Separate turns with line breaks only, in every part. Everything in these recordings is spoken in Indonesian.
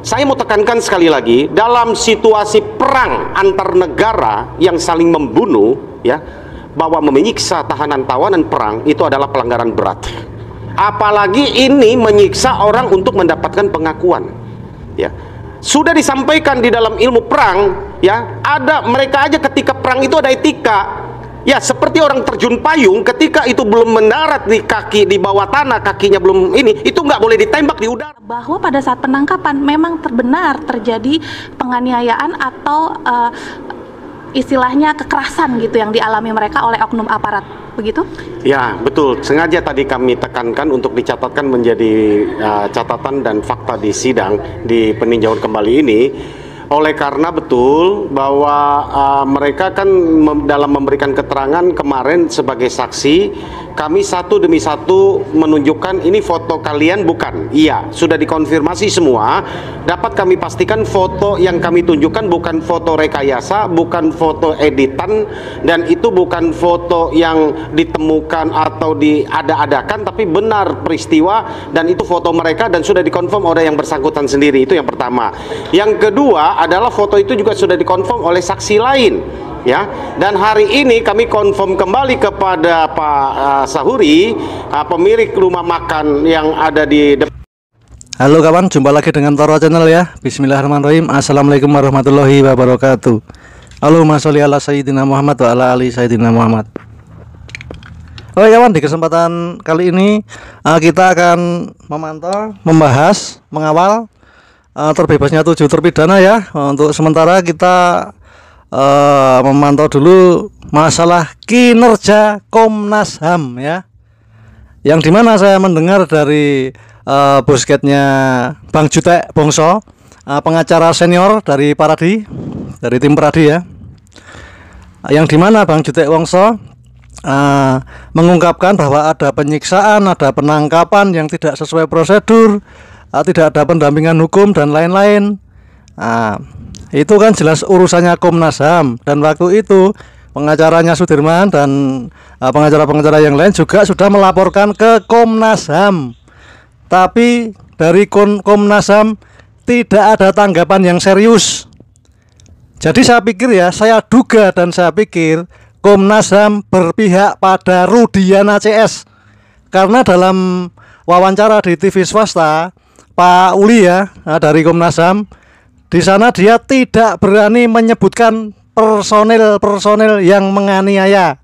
saya mau tekankan sekali lagi, dalam situasi perang antar negara yang saling membunuh, ya, bahwa menyiksa tahanan perang itu adalah pelanggaran berat. Apalagi ini menyiksa orang untuk mendapatkan pengakuan, ya. Sudah disampaikan di dalam ilmu perang, ya, ada mereka aja ketika perang itu ada etika. Ya, seperti orang terjun payung, ketika itu belum mendarat di kaki, di bawah tanah, kakinya belum ini, itu nggak boleh ditembak di udara.
Bahwa pada saat penangkapan memang benar terjadi penganiayaan atau istilahnya kekerasan gitu yang dialami mereka oleh oknum aparat, begitu?
Ya, betul. Sengaja tadi kami tekankan untuk dicatatkan menjadi catatan dan fakta di sidang di peninjauan kembali ini. Oleh karena betul bahwa mereka kan dalam memberikan keterangan kemarin sebagai saksi, kami satu demi satu menunjukkan ini foto kalian bukan? Iya, sudah dikonfirmasi semua. Dapat kami pastikan foto yang kami tunjukkan bukan foto rekayasa, bukan foto editan, dan itu bukan foto yang ditemukan atau diada-adakan, tapi benar peristiwa dan itu foto mereka dan sudah dikonfirm oleh yang bersangkutan sendiri. Itu yang pertama. Yang kedua adalah foto itu juga sudah dikonfirm oleh saksi lain, ya. Dan hari ini kami konfirm kembali kepada Pak Sahuri, pemilik rumah makan yang ada di depan.
Halo kawan, jumpa lagi dengan Toro Channel ya. Bismillahirrahmanirrahim. Assalamualaikum warahmatullahi wabarakatuh. Allahumma sholli ala sayyidina Muhammad wa ala ali sayyidina Muhammad. Oke kawan, di kesempatan kali ini kita akan memantau, membahas, mengawal terbebasnya 7 terpidana ya. Untuk sementara kita memantau dulu masalah kinerja Komnas HAM ya, yang dimana saya mendengar dari bosketnya Bang Jutek Bongso, pengacara senior dari Paradi, dari tim Paradi ya, yang dimana Bang Jutek Bongso mengungkapkan bahwa ada penyiksaan, ada penangkapan yang tidak sesuai prosedur, tidak ada pendampingan hukum dan lain-lain. Itu kan jelas urusannya Komnas HAM, dan waktu itu pengacaranya Sudirman dan pengacara-pengacara yang lain juga sudah melaporkan ke Komnas HAM. Tapi dari Komnas HAM tidak ada tanggapan yang serius. Jadi saya pikir ya, saya duga dan saya pikir Komnas HAM berpihak pada Rudiana CS. Karena dalam wawancara di TV swasta, Pak Uli ya, dari Komnas HAM, di sana dia tidak berani menyebutkan personil yang menganiaya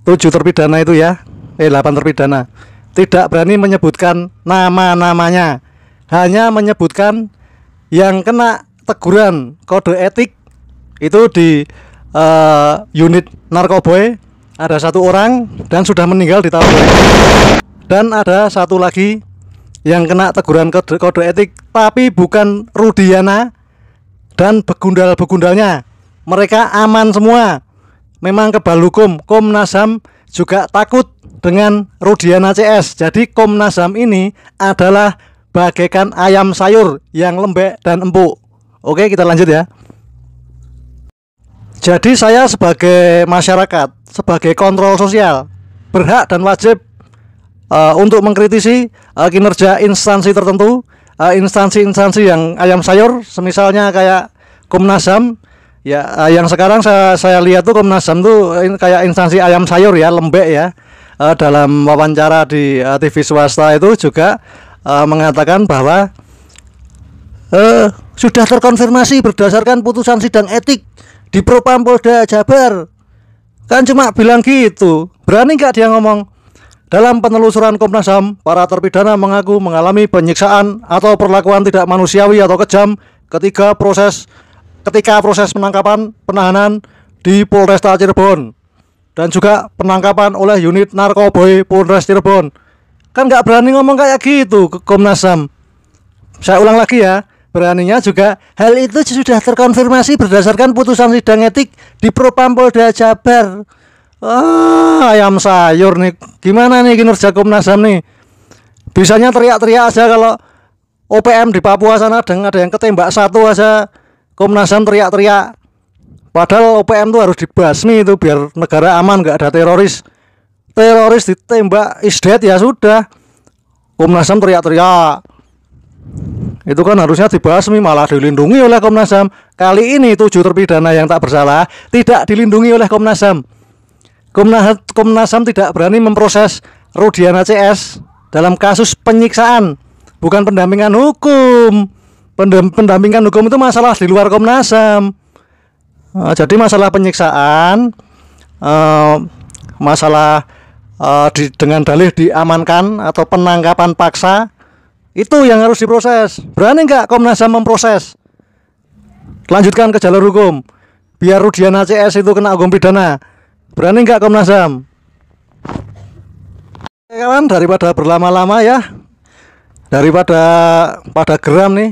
7 terpidana itu ya, 8 terpidana. Tidak berani menyebutkan nama-namanya, hanya menyebutkan yang kena teguran kode etik itu di unit Narkoboy ada 1 orang dan sudah meninggal di tahun 2000. Dan ada 1 lagi yang kena teguran kode etik tapi bukan Rudiana dan begundal-begundalnya. Mereka aman semua. Memang kebal hukum. Komnas HAM juga takut dengan Rudiana CS. Jadi Komnas HAM ini adalah bagaikan ayam sayur yang lembek dan empuk. Oke, kita lanjut ya. Jadi saya sebagai masyarakat, sebagai kontrol sosial, berhak dan wajib untuk mengkritisi kinerja instansi tertentu, instansi-instansi yang ayam sayur, semisalnya kayak Komnas HAM ya, yang sekarang saya lihat tuh Komnas HAM tuh kayak instansi ayam sayur ya, lembek ya. Dalam wawancara di TV swasta itu juga mengatakan bahwa sudah terkonfirmasi berdasarkan putusan sidang etik di Propam Polda Jabar. Kan cuma bilang gitu. Berani nggak dia ngomong? Dalam penelusuran Komnas HAM, para terpidana mengaku mengalami penyiksaan atau perlakuan tidak manusiawi atau kejam ketika proses penangkapan penahanan di Polresta Cirebon dan juga penangkapan oleh unit Narkoboy Polres Cirebon. Kan nggak berani ngomong kayak gitu ke Komnas HAM. Saya ulang lagi ya, beraninya juga hal itu sudah terkonfirmasi berdasarkan putusan sidang etik di Propam Polda Jabar. Ayam sayur nih. Gimana nih kinerja Komnas HAM nih? Bisanya teriak-teriak aja kalau OPM di Papua sana ada yang ketembak 1 aja, Komnas HAM teriak-teriak. Padahal OPM tuh harus dibasmi itu biar negara aman, nggak ada teroris. Teroris ditembak is dead ya sudah. Komnas HAM teriak-teriak. Itu kan harusnya dibasmi, malah dilindungi oleh Komnas HAM. Kali ini 7 terpidana yang tak bersalah tidak dilindungi oleh Komnas HAM. Komnas HAM tidak berani memproses Rudiana CS dalam kasus penyiksaan, bukan pendampingan hukum. Pendampingan hukum itu masalah di luar Komnas HAM. Jadi masalah penyiksaan, masalah dengan dalih diamankan atau penangkapan paksa, itu yang harus diproses. Berani nggak Komnas HAM memproses? Lanjutkan ke jalur hukum, biar Rudiana CS itu kena hukum pidana. Berani nggak Komnas HAM? Kawan, daripada berlama-lama ya, daripada pada geram nih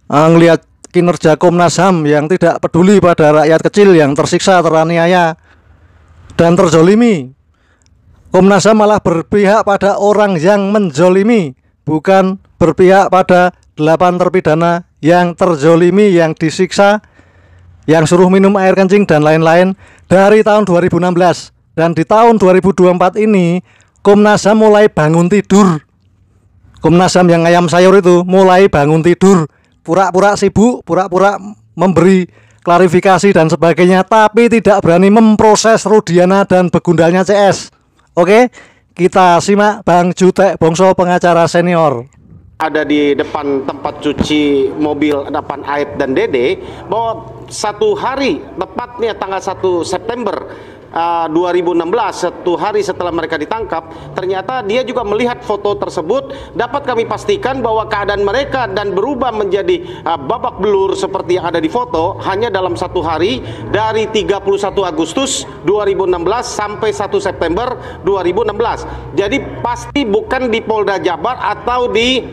ngelihat kinerja Komnas HAM yang tidak peduli pada rakyat kecil yang tersiksa, teraniaya, dan terzolimi. Komnas HAM malah berpihak pada orang yang menzolimi, bukan berpihak pada 8 terpidana yang terzolimi, yang disiksa, yang suruh minum air kencing dan lain-lain dari tahun 2016. Dan di tahun 2024 ini Komnas HAM mulai bangun tidur. Komnas HAM yang ayam sayur itu mulai bangun tidur, pura-pura sibuk, pura-pura memberi klarifikasi dan sebagainya, tapi tidak berani memproses Rudiana dan begundalnya CS. Oke, kita simak Bang Jutek Bongso, pengacara senior.
Ada di depan tempat cuci mobil depan Aib dan Dede, bahwa satu hari, tepatnya tanggal 1 September 2016, satu hari setelah mereka ditangkap, ternyata dia juga melihat foto tersebut. Dapat kami pastikan bahwa keadaan mereka dan berubah menjadi babak belur seperti yang ada di foto hanya dalam satu hari, dari 31 Agustus 2016 sampai 1 September 2016. Jadi pasti bukan di Polda Jabar atau di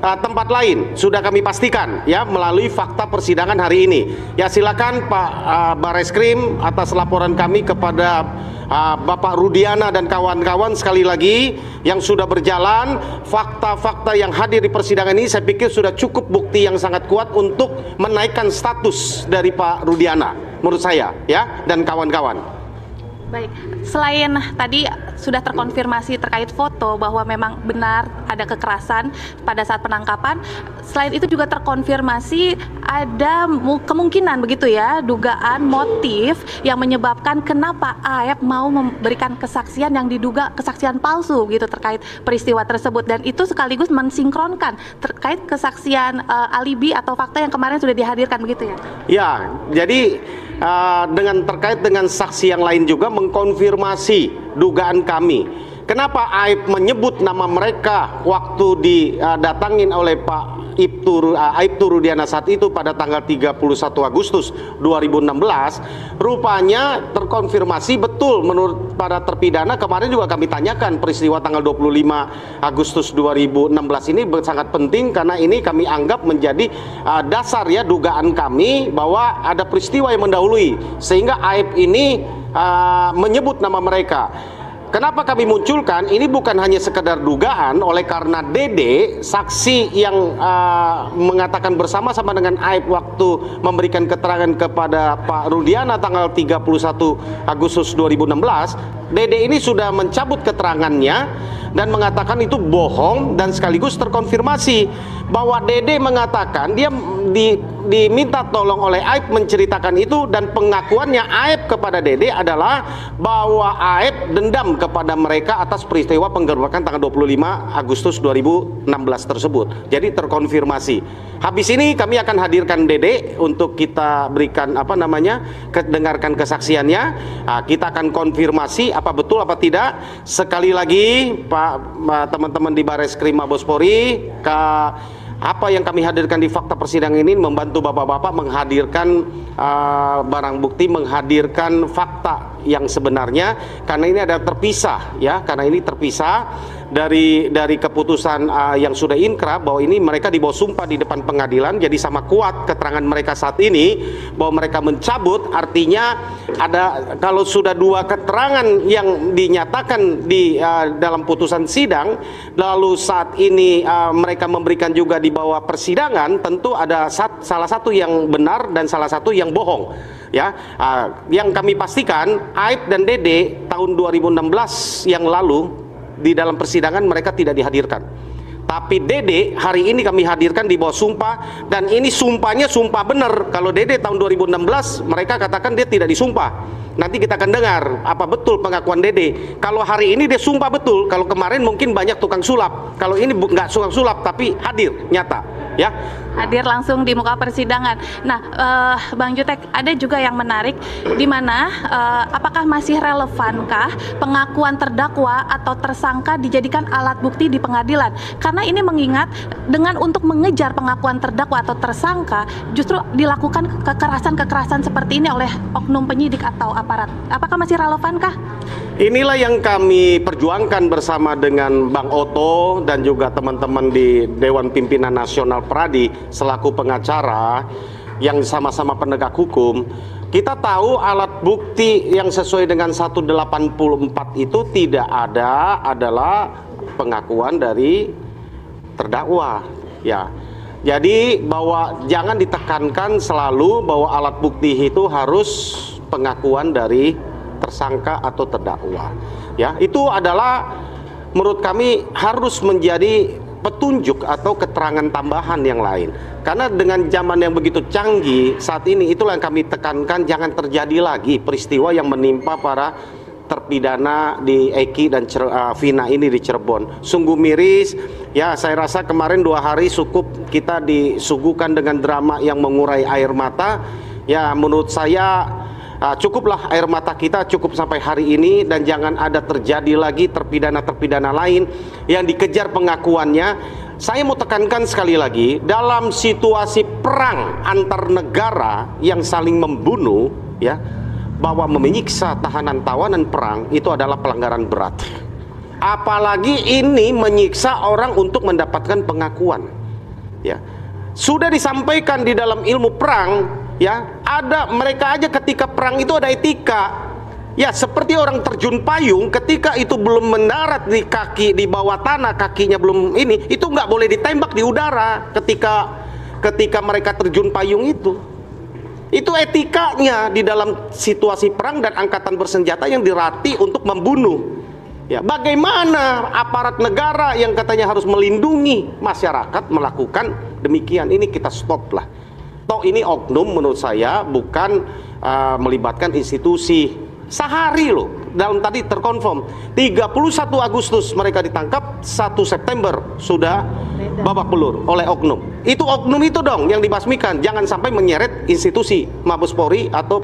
tempat lain, sudah kami pastikan ya melalui fakta persidangan hari ini. Ya, silakan Pak Bareskrim atas laporan kami kepada Bapak Rudiana dan kawan-kawan. Sekali lagi yang sudah berjalan, fakta-fakta yang hadir di persidangan ini saya pikir sudah cukup bukti yang sangat kuat untuk menaikkan status dari Pak Rudiana menurut saya ya, dan kawan-kawan.
Baik, selain tadi sudah terkonfirmasi terkait foto bahwa memang benar ada kekerasan pada saat penangkapan, selain itu juga terkonfirmasi ada kemungkinan begitu ya, dugaan motif yang menyebabkan kenapa Aep mau memberikan kesaksian yang diduga kesaksian palsu gitu terkait peristiwa tersebut, dan itu sekaligus mensinkronkan terkait kesaksian alibi atau fakta yang kemarin sudah dihadirkan begitu ya? Ya, jadi dengan terkait dengan saksi yang lain juga mengkonfirmasi dugaan kami. Kenapa Aib menyebut nama mereka waktu didatangin oleh Pak Aibtu Rudiana saat itu pada tanggal 31 Agustus 2016, rupanya terkonfirmasi betul menurut para terpidana. Kemarin juga kami tanyakan peristiwa tanggal 25 Agustus 2016 ini sangat penting karena ini kami anggap menjadi dasar ya dugaan kami bahwa ada peristiwa yang mendahului sehingga Aib ini menyebut nama mereka. Kenapa kami munculkan? Ini bukan hanya sekedar dugaan, oleh karena Dede, saksi yang mengatakan bersama-sama dengan Aib waktu memberikan keterangan kepada Pak Rudiana tanggal 31 Agustus 2016, Dede ini sudah mencabut keterangannya dan mengatakan itu bohong, dan sekaligus terkonfirmasi bahwa Dede mengatakan dia diminta tolong oleh Aib menceritakan itu, dan pengakuannya Aib kepada Dede adalah bahwa Aib dendam kepada mereka atas peristiwa penggerbekan tanggal 25 Agustus 2016 tersebut. Jadi terkonfirmasi. Habis ini kami akan hadirkan Dede untuk kita berikan dengarkan kesaksiannya. Kita akan konfirmasi apa betul apa tidak. Sekali lagi teman-teman di Bareskrim Mabespori, apa yang kami hadirkan di fakta persidangan ini membantu bapak-bapak menghadirkan barang bukti, menghadirkan fakta yang sebenarnya, karena ini ada terpisah ya, karena ini terpisah dari keputusan yang sudah inkrah bahwa ini mereka dibawa sumpah di depan pengadilan. Jadi sama kuat keterangan mereka saat ini bahwa mereka mencabut, artinya ada, kalau sudah dua keterangan yang dinyatakan di dalam putusan sidang, lalu saat ini mereka memberikan juga di bawah persidangan, tentu ada salah satu yang benar dan salah satu yang bohong ya. Yang kami pastikan Aib dan Dede tahun 2016 yang lalu di dalam persidangan mereka tidak dihadirkan,
Tapi Dede hari ini kami hadirkan di bawah sumpah, dan ini sumpahnya sumpah benar. Kalau Dede tahun 2016 mereka katakan dia tidak disumpah. Nanti kita akan dengar apa betul pengakuan Dede. Kalau hari ini dia sumpah betul. Kalau kemarin mungkin banyak tukang sulap. Kalau ini nggak tukang sulap tapi hadir nyata, ya.
Hadir langsung di muka persidangan. Nah, Bang Jutek, ada juga yang menarik, di mana apakah masih relevankah pengakuan terdakwa atau tersangka dijadikan alat bukti di pengadilan? Karena ini mengingat dengan untuk mengejar pengakuan terdakwa atau tersangka justru dilakukan kekerasan-kekerasan seperti ini oleh oknum penyidik atau aparat. Apakah masih relevankah?
Inilah yang kami perjuangkan bersama dengan Bang Oto dan juga teman-teman di Dewan Pimpinan Nasional Pradi selaku pengacara yang sama-sama penegak hukum. Kita tahu alat bukti yang sesuai dengan 184 itu tidak ada adalah pengakuan dari terdakwa, ya. Jadi bahwa jangan ditekankan selalu bahwa alat bukti itu harus pengakuan dari tersangka atau terdakwa, ya. Itu adalah menurut kami harus menjadi petunjuk atau keterangan tambahan yang lain, karena dengan zaman yang begitu canggih saat ini, itulah yang kami tekankan, jangan terjadi lagi peristiwa yang menimpa para terpidana di Eki dan Vina ini di Cirebon. Sungguh miris, ya. Saya rasa kemarin 2 hari cukup kita disuguhkan dengan drama yang mengurai air mata, ya. Menurut saya cukuplah air mata kita, cukup sampai hari ini, dan jangan ada terjadi lagi terpidana-terpidana lain yang dikejar pengakuannya. Saya mau tekankan sekali lagi, dalam situasi perang antar negara yang saling membunuh, ya, bahwa menyiksa tahanan-tawanan perang itu adalah pelanggaran berat. Apalagi ini menyiksa orang untuk mendapatkan pengakuan, ya. Sudah disampaikan di dalam ilmu perang, ya, ada mereka aja ketika perang itu ada etika, ya, seperti orang terjun payung, ketika itu belum mendarat di kaki, di bawah tanah, kakinya belum ini, itu nggak boleh ditembak di udara ketika mereka terjun payung itu etikanya di dalam situasi perang dan angkatan bersenjata yang dilatih untuk membunuh, ya. Bagaimana aparat negara yang katanya harus melindungi masyarakat melakukan demikian? Ini kita stop lah. Toh ini oknum menurut saya bukan melibatkan institusi. Sehari loh, dalam tadi terkonfirm 31 Agustus mereka ditangkap, 1 September sudah babak belur oleh oknum. Itu oknum itu dong yang dibasmikan, jangan sampai menyeret institusi Mabes Polri atau